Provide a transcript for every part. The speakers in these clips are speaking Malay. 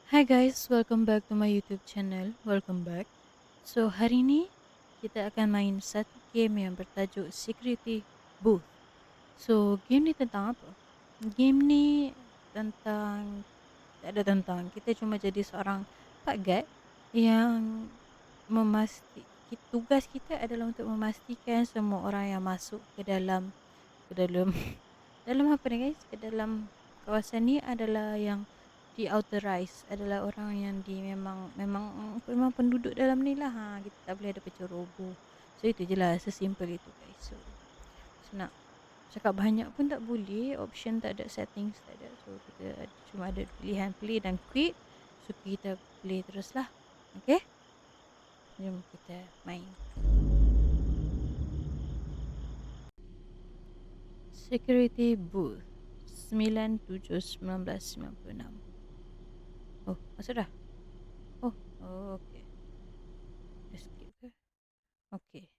Hi guys, welcome back to my YouTube channel. Welcome back. So hari ni kita akan main satu game yang bertajuk Security Booth. So game ni tentang apa? Game ni tentang tak ada tentang kita cuma jadi seorang Pak Guard yang tugas kita adalah untuk memastikan semua orang yang masuk ke dalam dalam apa ni guys? Ke dalam kawasan ni adalah yang di-authorize, adalah orang yang memang penduduk dalam ni lah. Kita tak boleh ada penceroboh. So itu je lah, sesimpel itu guys. So nak cakap banyak pun tak boleh, option tak ada, settings tak ada. So kita cuma ada pilihan play dan quit. So kita play terus lah. Okay, jom kita main. Security Booth 97-1996. Oh, masuk dah? Oh, okay. Escape ke? Okay.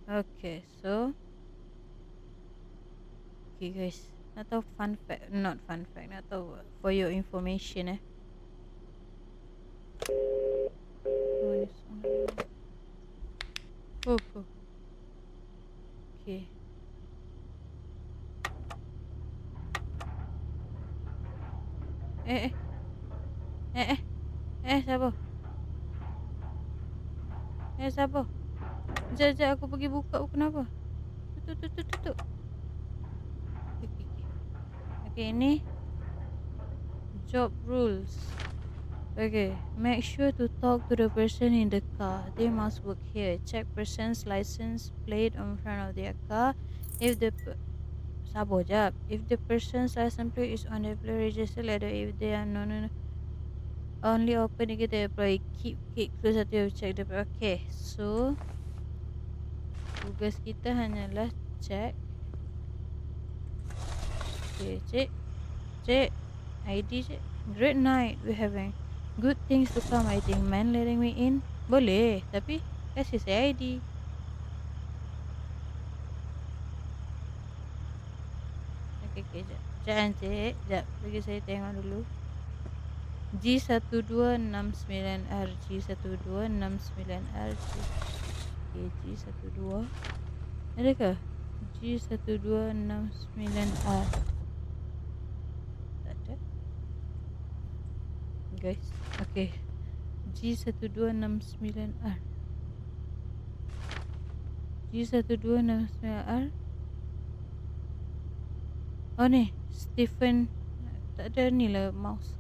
Okay, so okay guys, nak tahu fun fact, not fun fact, nak tahu for your information Oh, ni sound. Oh, oh. Okay. Eh, eh, eh, eh, siapa? Siapa? Sekejap, aku pergi buka. Kenapa? Tutup. Okay, okay, okay. Okay, ini job rules. Okay, make sure to talk to the person in the car. They must work here. Check person's license plate on front of their car. If the Sabar jap. If the person's license plate is on the plate register letter, if they are no. Only open if they apply. Keep close until you check the. Okay, so tugas kita hanyalah check. Okay, cek ID cek. Great night we having. Good things to come I think. Man letting me in. Boleh, tapi kasih saya ID. Okay, jap. Jangan cek. Jap, bagi saya tengok dulu. G1269R G1269R Okay, G12 adakah? G1269R tak ada guys. Okay, G1269R G1269R Oh ni Stephen. Tak ada ni lah mouse.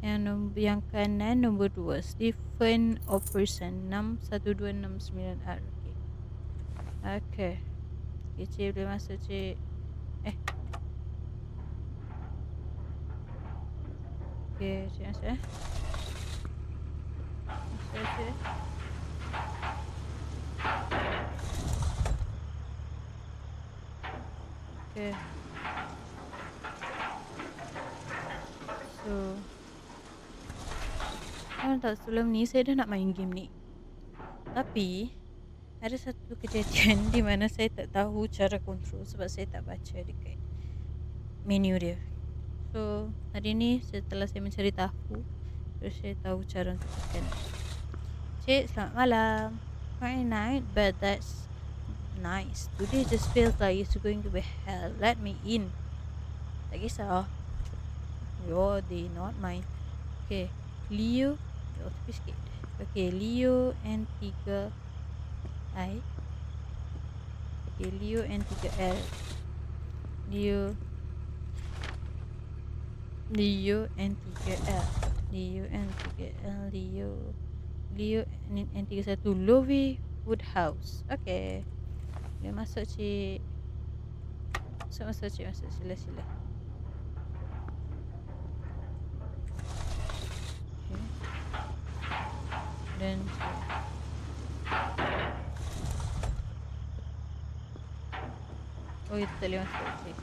Yang kanan nombor 2 Stephen Operson 61269R. Okay. Okay, cik boleh masuk cik. Okay, cik masuk Masuk cik. Okay. So tak, sebelum ni saya dah nak main game ni, tapi ada satu kejadian di mana saya tak tahu cara kontrol sebab saya tak baca dekat menu dia. So hari ni setelah saya mencari tahu, terus saya tahu cara untuk tekan. Cik, selamat malam. Fine night, but that's nice. Today just feels like it's going to be hell. Let me in. Tak kisah. Your day, not mine. Okay, Leo. Tapi sikit. Okay, Leo N3I. Okay, Leo N3L. Leo N3L. Leo N31. Lowy Woodhouse. Okay, boleh masuk cik. Masuk cik. Sila. Okay. Dan oh, itu tak boleh masuk cik.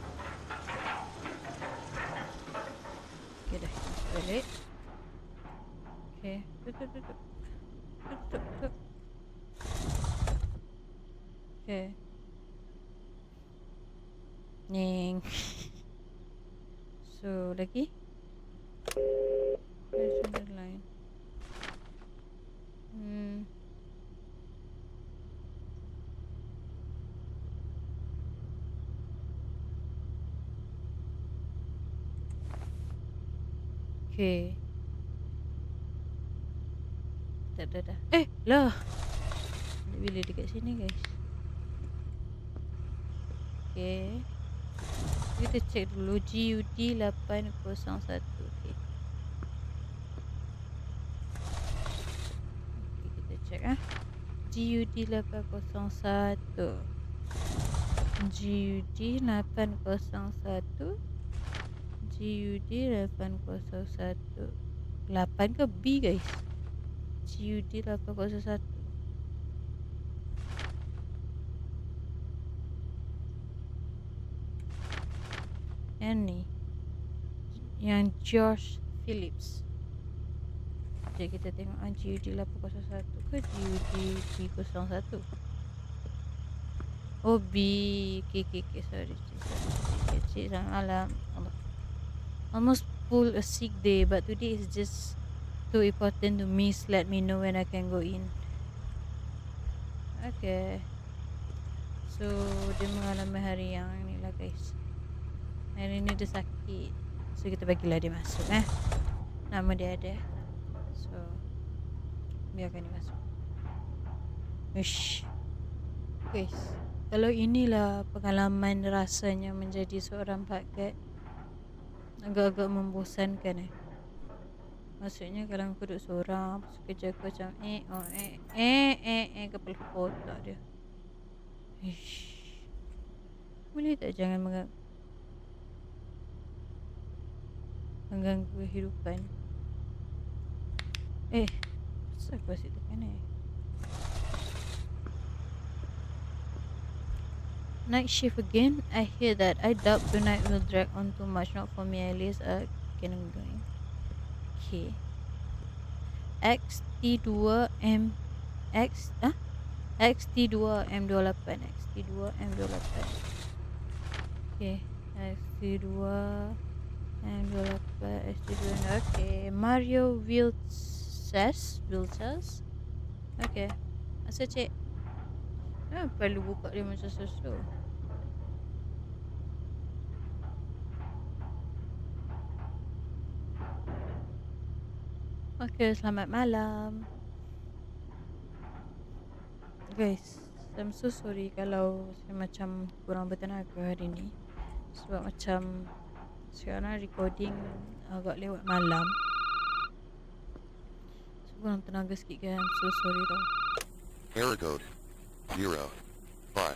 Okay, dah masuk balik. Okay, tutup. Okay. Ning. So, lagi. Okay. Dah. Lah. Bila dekat sini guys. Okay. Kita cek dulu. GUD 801. Okay. Okay, kita cek GUD 801. GUD 801. GUD 801. 8 ke B guys? GUD 801. Yang ni. Yang George Phillips. Jadi kita tengok GUD 801 ke GUD B01. Oh B. Okay. Sorry. Cik sangat Allah. Almost full a sick day, but today is just too important to miss. Let me know when I can go in. Okay. So dia mengalami hari yang ni lah guys. Hari ni dia sakit. So kita bagilah dia masuk Nama dia ada. So biarkan dia masuk. Uish. Guys, kalau inilah pengalaman rasanya menjadi seorang paket, agak-agak membosankan Maksudnya kalau aku duduk seorang, kerja aku macam kepala kotak dia. Ish. Boleh tak jangan mengganggu kehidupan? Kenapa aku asyik tekan Night shift again? I hear that. I doubt tonight will drag on too much. Not for me at least. Can I go in? Okay. XT2M XT2M28 XT2M28. Okay. XT2M28 XT2M. Okay. Mario Vilches. Okay. Masa cek. Perlu buka dia macam susu. Okay, selamat malam. Guys, I'm so sorry kalau saya macam kurang bertenaga hari ni. Sebab macam sekarang recording agak lewat malam. So kurang tenaga sikit kan. I'm so sorry tau. Error code 0 5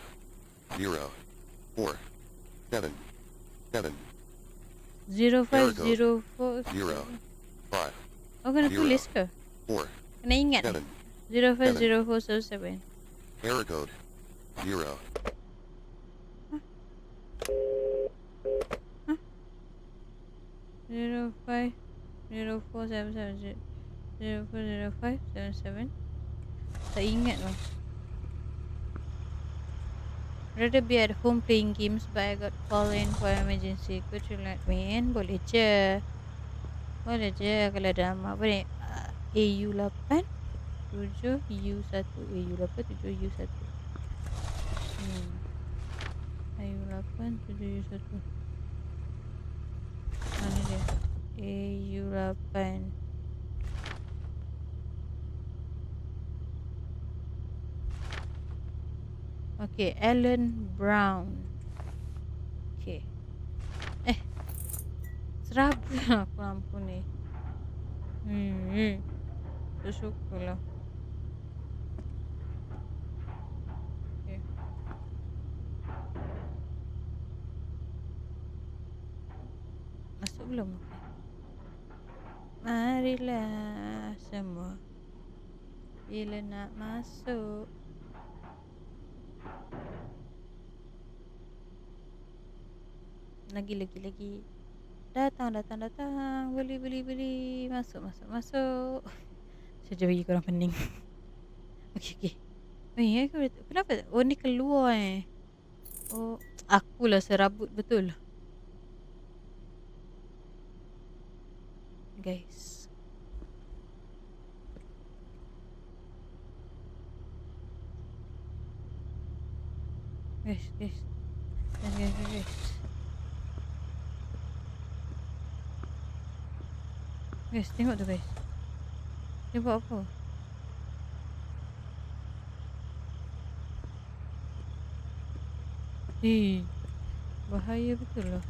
0 4 7 7 0504 0 5 Oh, kena tulis ke? 4 Kena ingat 7 050477. Error code 0 050477 040577. Tak ingat lah. Rather be at home playing games, but I got call in for emergency. Could you let me in? Boleh je kalau ada nama. Boleh AU8 7U1 AU8 7U1 AU8 7U1. Mana dia? AU8. Okay, Alan Brown. Okay. Serabut lah aku lampu ni. Bersyukurlah. Okay. Masuk belum? Marilah semua bila nak masuk. Lagi. Datang. Beli. Masuk. Saya bagi korang pening. Okay. Kenapa? Oh, ni keluar Oh, akulah serabut betul. Guys. Guys. Guys, tengok tu guys. Dia buat apa? Bahaya betul lah.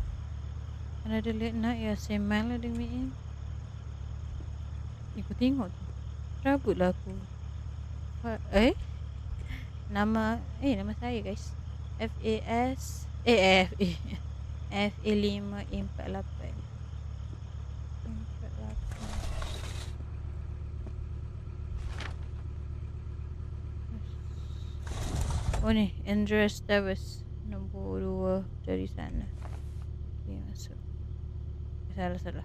Another late night ya, sembang lah dengan Miin. Kau tengok tu. Rabut lah aku. Nama saya guys. FAS FA FA548. Oh ni, Andreas Davis, nombor 2 dari sana. Okay, masuk. Salah.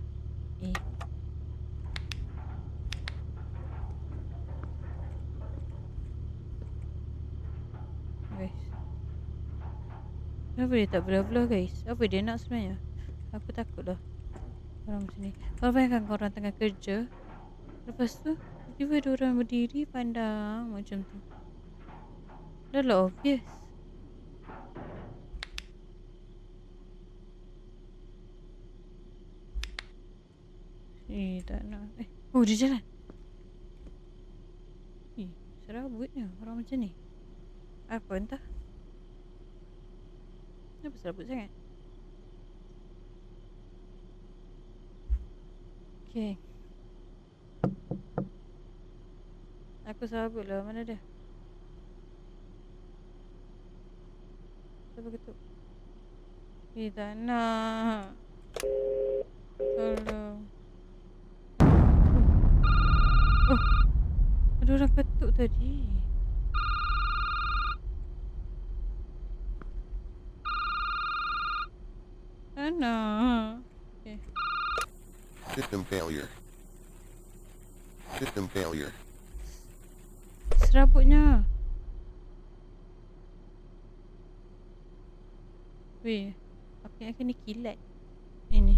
Guys, kenapa dia tak belah-belah guys? Apa dia nak sebenarnya? Aku takut lah orang macam ni. Kalau bayangkan korang tengah kerja, lepas tu tiba-tiba ada orang berdiri pandang macam tu. Dah lah obvious. Tak nak. Oh, dia jalan. Serabutnya orang macam ni. Apa entah. Kenapa serabut sangat? Okay. Aku serabut lah. Mana dia? Siapa ketuk? Tak nak. Tolong. Oh, ada orang ketuk tadi. Tak nak. Okay. System failure. System failure. Serabutnya. Weh, aku ingatkan ni kilat. Ini.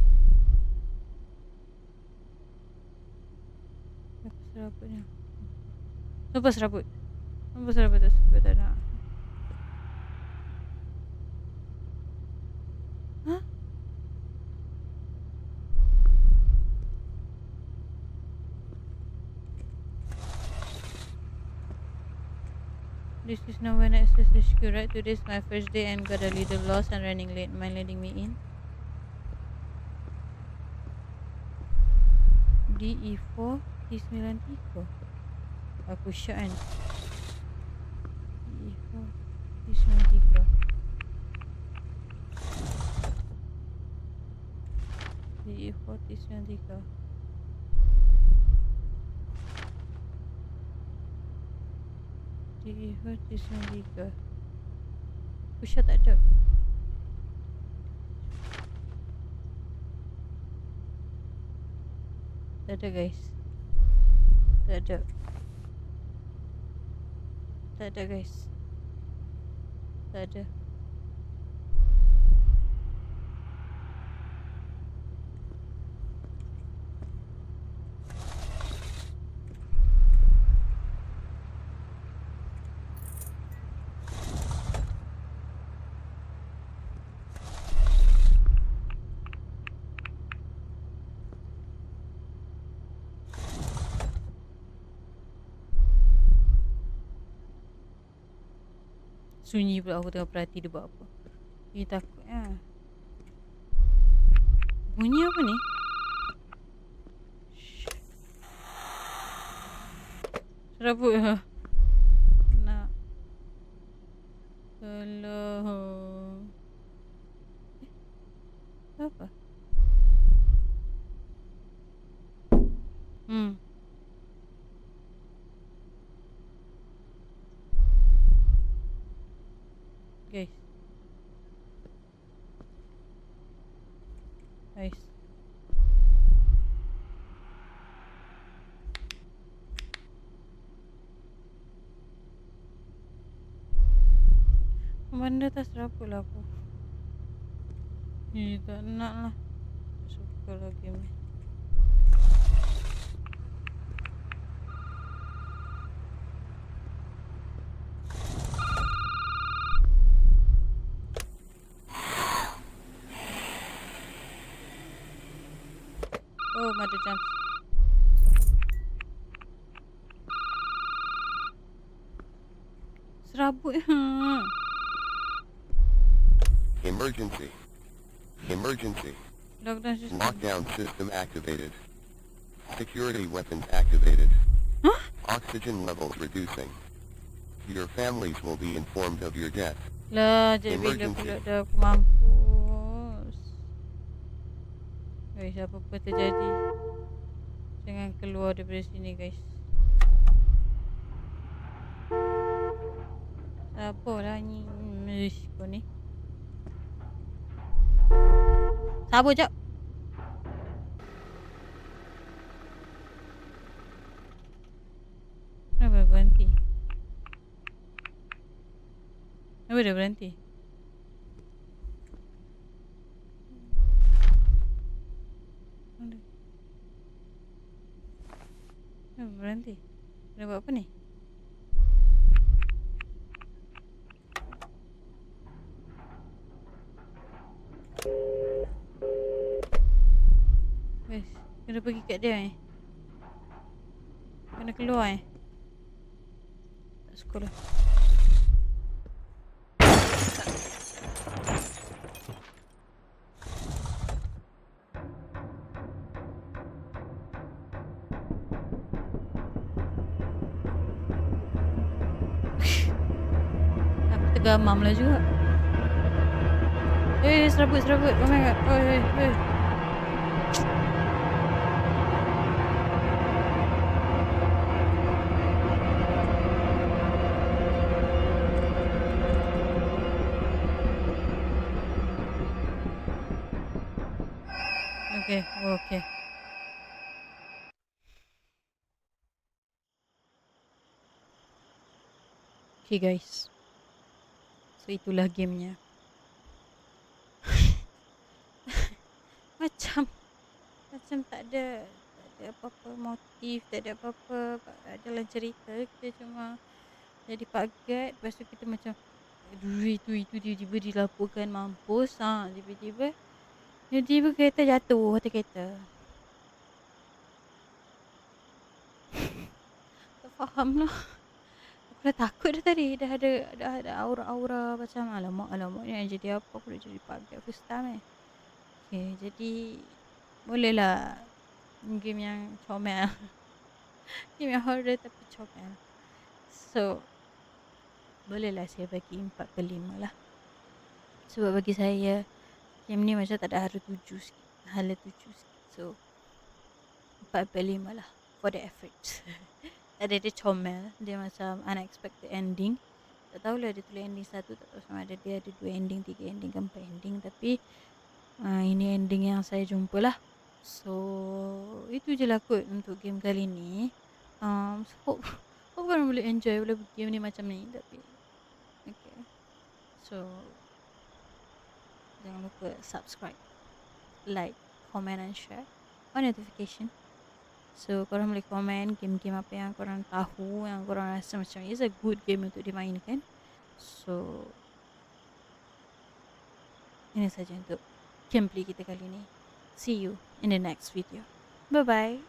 Aku serabutnya. Nampak serabut. Tak suka, tak nak. Hah? This is not when I access HQ, right? Today is my first day and got a little lost and running late. Mind letting me in? DE4 T93. Aku syak kan. DE4 T93. DE4 T93. DE4 T93. Aku syak tak ada. Tak ada guys. Tak ada. Tak ada guys. Tak ada. Sunyi pula aku tengah perhati dia buat apa. Takutnya. Bunyi apa ni? Serabut lah. Nak. Tolong. Apa? Guys. Benda tak serabut lah aku. Tak nak lah. Suka lah game ni. Oh, ada jump. Serabut. Emergency. Emergency. Lockdown system. Lockdown system activated. Security weapons activated. Hah? Oxygen levels reducing. Your families will be informed of your death. Lah, jadi bila Emergency. pula dah aku mampus. Guys, apa-apa terjadi, jangan keluar daripada sini, guys. Sabarlah ni. Ish, kau ni. Sabar jap. Kenapa berhenti? Kenapa dia berhenti? Kenapa berhenti? Dia buat apa ni? Guys, kena pergi kat dia Kena keluar Tak suka lah. Aku tergamam lah juga. Serabut. Oh my god. Oi. Okay. Okay guys. So itulah gamenya. Macam tak ada apa-apa motif, tak ada apa-apa dalam cerita. Kita cuma jadi pagat. Lepas tu kita macam itu tiba-tiba dilaporkan mampus. Tiba-tiba kereta jatuh atas kereta. Tak faham lah. Aku dah takut dah tadi. Dah ada aura-aura macam alamak ni yang jadi apa. Aku dah jadi pagat first time Okay, jadi bolehlah game yang comel. Game yang horror tapi comel. So bolehlah saya bagi 4/5 lah. Sebab bagi saya game ni macam tak ada hala tuju sikit. So 4/5 lah for the effort. Ada dia comel. Dia macam unexpected ending. Tak tahulah dia tulis ending 1. Tak tahu sama ada dia ada 2 ending, 3 ending ke 4 ending. Tapi ini ending yang saya jumpa lah. So itu je lah kot untuk game kali ni. So korang boleh enjoy game ni macam ni. Tapi okay. So jangan lupa subscribe, like, comment and share on notification. So korang boleh komen game-game apa yang korang tahu, yang korang rasa macam is a good game untuk dimainkan. So ini saja untuk gameplay kita kali ni. See you in the next video. Bye bye.